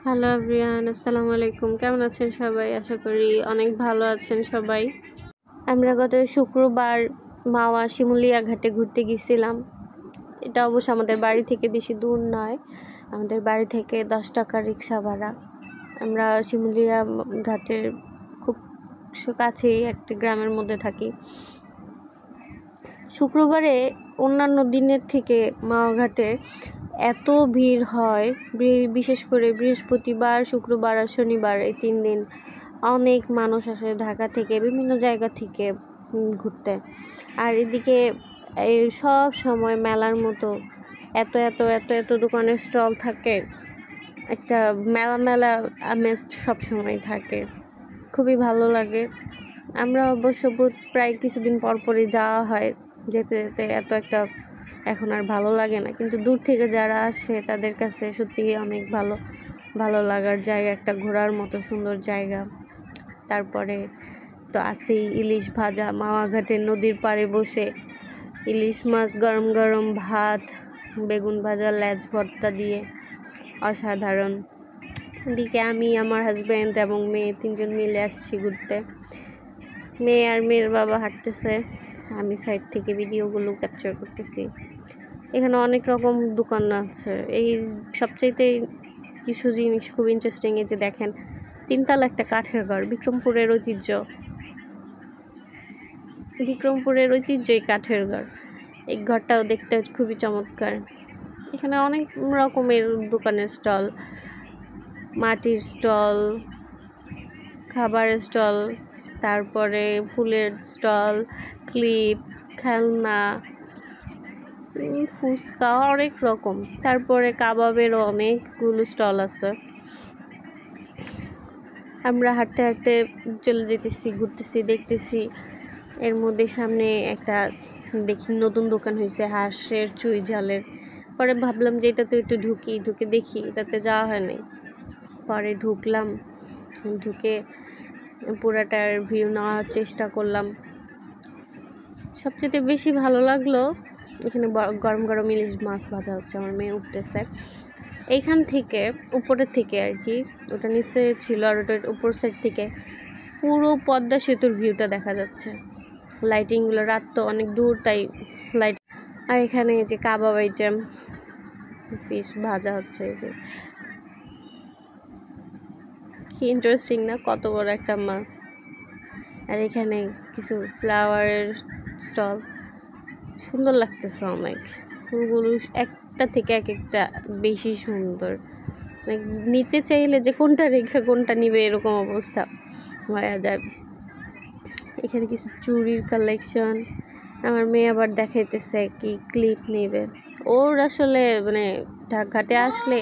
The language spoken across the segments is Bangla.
হ্যালো এভরিওয়ান, আসসালামু আলাইকুম। কেমন আছেন সবাই? আশা করি অনেক ভালো আছেন সবাই। আমরা গত শুক্রবার মাওয়া শিমুলিয়া ঘাটে ঘুরতে গেছিলাম। এটা অবশ্য আমাদের বাড়ি থেকে বেশি দূর নয়, আমাদের বাড়ি থেকে 10 টাকা রিক্সা ভাড়া। আমরা শিমুলিয়া ঘাটের খুব কাছেই একটি গ্রামের মধ্যে থাকি। শুক্রবারে অন্যান্য দিনের থেকে মাওয়া ঘাটে এত ভিড় হয়, বিশেষ করে বৃহস্পতিবার, শুক্রবার আর শনিবার, এই 3 দিন অনেক মানুষ আসে ঢাকা থেকে, বিভিন্ন জায়গা থেকে ঘুরতে। আর এদিকে এই সব সময় মেলার মতো এত এত এত এত দোকানের স্টল থাকে, একটা মেলা মেলা আমেজ সব সময় থাকে, খুবই ভালো লাগে। আমরা অবশ্য প্রায় কিছুদিন পর পরই যাওয়া হয়, যেতে যেতে এত একটা এখন আর ভালো লাগে না, কিন্তু দূর থেকে যারা আসে তাদের কাছে সত্যিই অনেক ভালো লাগার জায়গা, একটা ঘোরার মতো সুন্দর জায়গা। তারপরে তো আছেই ইলিশ ভাজা, মাওয়া ঘাটের নদীর পাড়ে বসে ইলিশ মাছ, গরম গরম ভাত, বেগুন ভাজা, লেজ ভর্তা দিয়ে অসাধারণ। এদিকে আমি, আমার হাজব্যান্ড এবং মেয়ে 3 জন মিলে আসছি ঘুরতে। মেয়ে আর মেয়ের বাবা হাঁটতেছে, আমি সাইড থেকে ভিডিওগুলো ক্যাপচার করতেছি। এখানে অনেক রকম দোকান আছে। এই সবচাইতে কিছু জিনিস খুব ইন্টারেস্টিং, এই যে দেখেন 3 তলা একটা কাঠের ঘর, বিক্রমপুরের ঐতিহ্য এই কাঠের ঘর। এই ঘরটাও দেখতে খুবই চমৎকার। এখানে অনেক রকমের দোকানের স্টল, মাটির স্টল, খাবারের স্টল, তারপরে ফুলের স্টল, ক্লিপ, খেলনা, ফুচকা, অনেক রকম। তারপরে কাবাবেরও অনেকগুলো স্টল আছে। আমরা হাঁটতে হাঁটতে চলে যেতেছি, ঘুরতেছি, দেখতেছি। এর মধ্যে সামনে একটা দেখি নতুন দোকান হয়েছে হাঁসের চুই ঝালের। পরে ভাবলাম যে এটাতে একটু ঢুকে দেখি, এটাতে যাওয়া হয় নাই। পরে ঢুকলাম, ঢুকে পুরাটার ভিউ নেওয়ার চেষ্টা করলাম। সবচেয়ে বেশি ভালো লাগলো এখানে গরম গরম ইলিশ মাছ ভাজা হচ্ছে, আমার মেয়ে উঠতেছে এইখান থেকে, উপরের থেকে আর কি, ওটা নিচে ছিল, আর ওটার উপর সাইড থেকে পুরো পদ্মা সেতুর ভিউটা দেখা যাচ্ছে। লাইটিংগুলো, রাত তো অনেক দূর, তাই লাইট। আর এখানে এই যে কাবাব আইটেম, ফিশ ভাজা হচ্ছে, এই যে কি ইন্টারেস্টিং না, কত বড় একটা মাছ। আর এখানে কিছু ফ্লাওয়ারের স্টল, সুন্দর লাগতেছে অনেক। ফুলগুলো একটা থেকে একটা বেশি সুন্দর, নিতে চাইলে যে কোনটা রেখে কোনটা নিবে এরকম অবস্থা হয়ে যায়। এখানে কিছু চুড়ির কালেকশন, আমার মেয়ে আবার দেখাইতেছে কি ক্লিপ নেবে। ওর আসলে মানে ঘাটে আসলে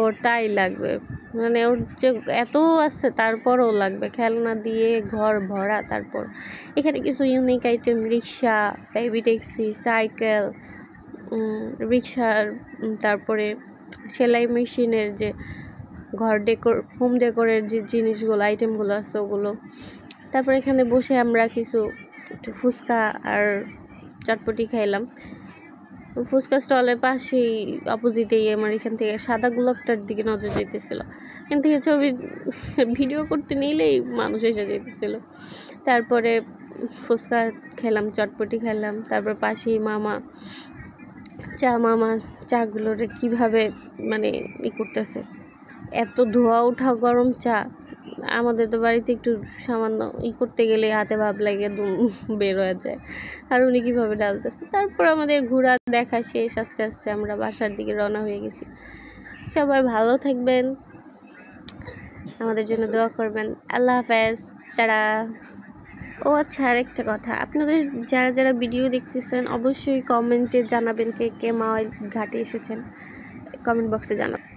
ওর তাই লাগবে, মানে ওর যে এত আছে তারপরও লাগবে, খেলনা দিয়ে ঘর ভরা। তারপর এখানে কিছু ইউনিক আইটেম, রিক্সা, বেবি ট্যাক্সি, সাইকেল, রিক্সার, তারপরে সেলাই মেশিনের যে ঘর হোম ডেকোরের যে জিনিসগুলো, আইটেমগুলো আছে ওগুলো। তারপর এখানে বসে আমরা কিছু একটু ফুচকা আর চটপটি খাইলাম। ফুচকা স্টলের পাশেই অপোজিটেই আমার এখান থেকে সাদা গোলাপটার দিকে নজর যেতেছিল, এখান থেকে ছবি ভিডিও করতে নিলেই মানুষ এসে যেতেছিল। তারপরে ফুচকা খেলাম, চটপটি খেলাম। তারপর পাশেই মামা চাগুলোরে কীভাবে মানে করতেছে, এত ধোয়া ওঠা গরম চা। আমাদের তো বাড়িতে একটু সামান্য করতে গেলে হাতে ভাব লাগে, বের হয়ে যায়, আর উনি কীভাবে ডালতেছে। তারপর আমাদের ঘোরা দেখা শেষ, আস্তে আস্তে আমরা বাসার দিকে রওনা হয়ে গেছি। সবাই ভালো থাকবেন, আমাদের জন্য দোয়া করবেন। আল্লাহ হাফেজ, টাটা। ও আচ্ছা, আরেকটা কথা, আপনাদের যারা ভিডিও দেখতেছেন অবশ্যই কমেন্টে জানাবেন কে কে মাওয়া ঘাটে এসেছেন, কমেন্ট বক্সে জানাবেন।